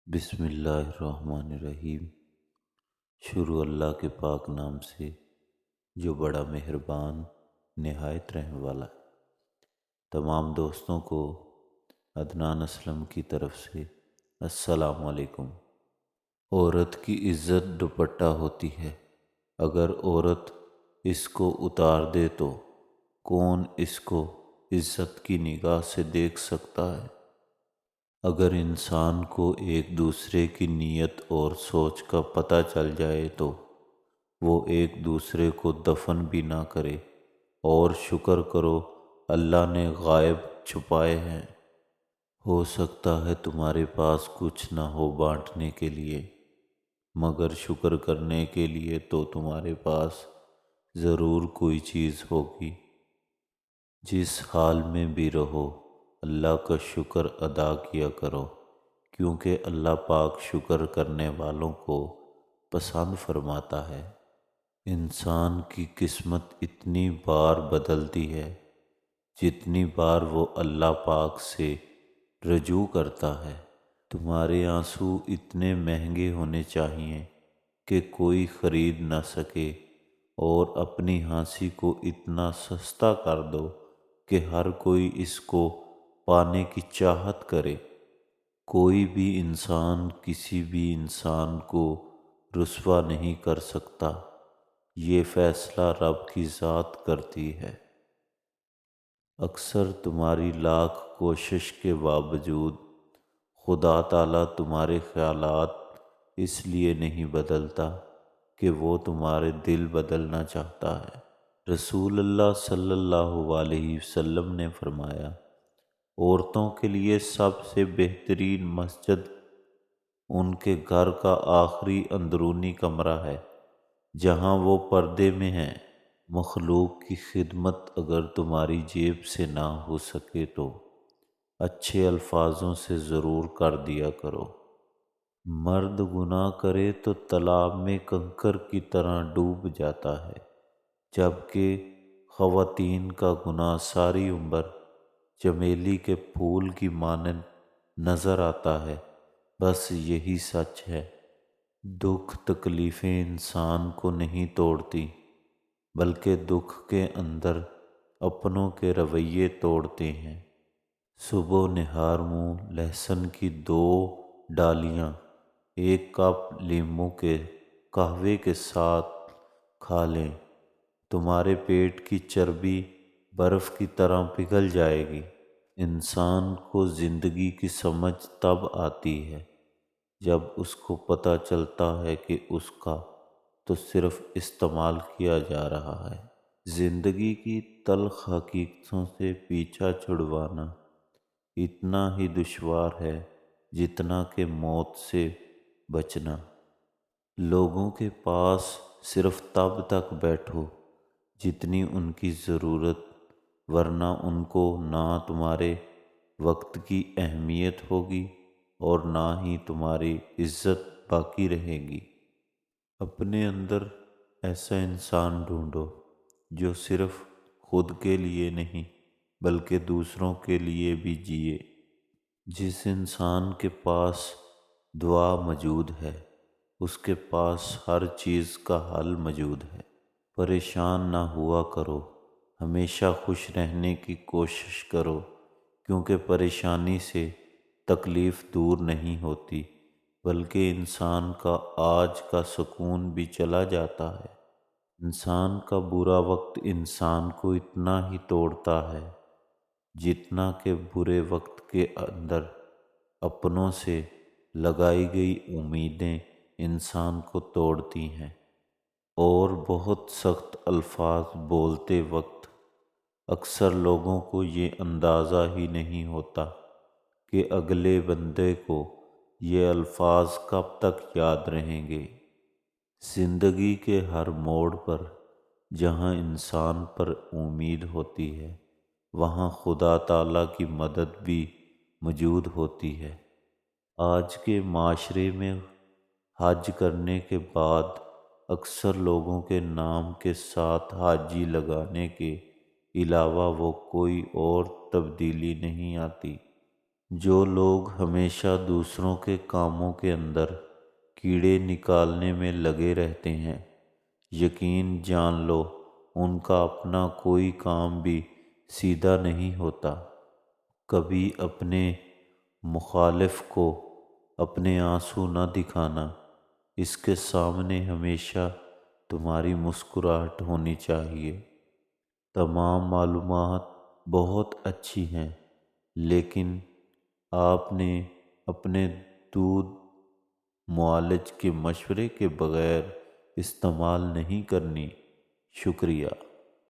بسم اللہ الرحمن الرحیم۔ شروع اللہ کے پاک نام سے جو بڑا مہربان نہایت رحم والا ہے۔ تمام دوستوں کو عدنان اسلم کی طرف سے السلام علیکم۔ عورت کی عزت دوپٹہ ہوتی ہے، اگر عورت اس کو اتار دے تو کون اس کو عزت کی نگاہ سے دیکھ سکتا ہے؟ اگر انسان کو ایک دوسرے کی نیت اور سوچ کا پتہ چل جائے تو وہ ایک دوسرے کو دفن بھی نہ کرے، اور شکر کرو اللہ نے غائب چھپائے ہیں۔ ہو سکتا ہے تمہارے پاس کچھ نہ ہو بانٹنے کے لیے، مگر شکر کرنے کے لیے تو تمہارے پاس ضرور کوئی چیز ہوگی۔ جس حال میں بھی رہو اللہ کا شکر ادا کیا کرو، کیونکہ اللہ پاک شکر کرنے والوں کو پسند فرماتا ہے۔ انسان کی قسمت اتنی بار بدلتی ہے جتنی بار وہ اللہ پاک سے رجوع کرتا ہے۔ تمہارے آنسو اتنے مہنگے ہونے چاہیے کہ کوئی خرید نہ سکے، اور اپنی ہنسی کو اتنا سستا کر دو کہ ہر کوئی اس کو پانے کی چاہت کرے۔ کوئی بھی انسان کسی بھی انسان کو رسوا نہیں کر سکتا، یہ فیصلہ رب کی ذات کرتی ہے۔ اکثر تمہاری لاکھ کوشش کے باوجود خدا تعالیٰ تمہارے خیالات اس لیے نہیں بدلتا کہ وہ تمہارے دل بدلنا چاہتا ہے۔ رسول اللہ صلی اللہ علیہ وسلم نے فرمایا، عورتوں کے لیے سب سے بہترین مسجد ان کے گھر کا آخری اندرونی کمرہ ہے جہاں وہ پردے میں ہیں۔ مخلوق کی خدمت اگر تمہاری جیب سے نہ ہو سکے تو اچھے الفاظوں سے ضرور کر دیا کرو۔ مرد گناہ کرے تو تالاب میں کنکر کی طرح ڈوب جاتا ہے، جبکہ خواتین کا گناہ ساری عمر چمیلی کے پھول کی مانند نظر آتا ہے۔ بس یہی سچ ہے۔ دکھ تکلیفیں انسان کو نہیں توڑتی، بلکہ دکھ کے اندر اپنوں کے رویے توڑتے ہیں۔ صبح نہار منہ لہسن کی 2 ڈالیاں 1 کپ لیموں کے قہوے کے ساتھ کھا لیں، تمہارے پیٹ کی چربی برف کی طرح پگھل جائے گی۔ انسان کو زندگی کی سمجھ تب آتی ہے جب اس کو پتہ چلتا ہے کہ اس کا تو صرف استعمال کیا جا رہا ہے۔ زندگی کی تلخ حقیقتوں سے پیچھا چھڑوانا اتنا ہی دشوار ہے جتنا کہ موت سے بچنا۔ لوگوں کے پاس صرف تب تک بیٹھو جتنی ان کی ضرورت، ورنہ ان کو نہ تمہارے وقت کی اہمیت ہوگی اور نہ ہی تمہاری عزت باقی رہے گی۔ اپنے اندر ایسا انسان ڈھونڈو جو صرف خود کے لیے نہیں بلکہ دوسروں کے لیے بھی جیے۔ جس انسان کے پاس دعا موجود ہے اس کے پاس ہر چیز کا حل موجود ہے۔ پریشان نہ ہوا کرو، ہمیشہ خوش رہنے کی کوشش کرو، کیونکہ پریشانی سے تکلیف دور نہیں ہوتی بلکہ انسان کا آج کا سکون بھی چلا جاتا ہے۔ انسان کا برا وقت انسان کو اتنا ہی توڑتا ہے جتنا کہ برے وقت کے اندر اپنوں سے لگائی گئی امیدیں انسان کو توڑتی ہیں۔ اور بہت سخت الفاظ بولتے وقت اکثر لوگوں کو یہ اندازہ ہی نہیں ہوتا کہ اگلے بندے کو یہ الفاظ کب تک یاد رہیں گے۔ زندگی کے ہر موڑ پر جہاں انسان پر امید ہوتی ہے وہاں خدا تعالیٰ کی مدد بھی موجود ہوتی ہے۔ آج کے معاشرے میں حج کرنے کے بعد اکثر لوگوں کے نام کے ساتھ حاجی لگانے کے علاوہ وہ کوئی اور تبدیلی نہیں آتی۔ جو لوگ ہمیشہ دوسروں کے کاموں کے اندر کیڑے نکالنے میں لگے رہتے ہیں، یقین جان لو ان کا اپنا کوئی کام بھی سیدھا نہیں ہوتا۔ کبھی اپنے مخالف کو اپنے آنسو نہ دکھانا، اس کے سامنے ہمیشہ تمہاری مسکراہٹ ہونی چاہیے۔ تمام معلومات بہت اچھی ہیں، لیکن آپ نے اپنے دودھ معالج کے مشورے کے بغیر استعمال نہیں کرنی۔ شکریہ۔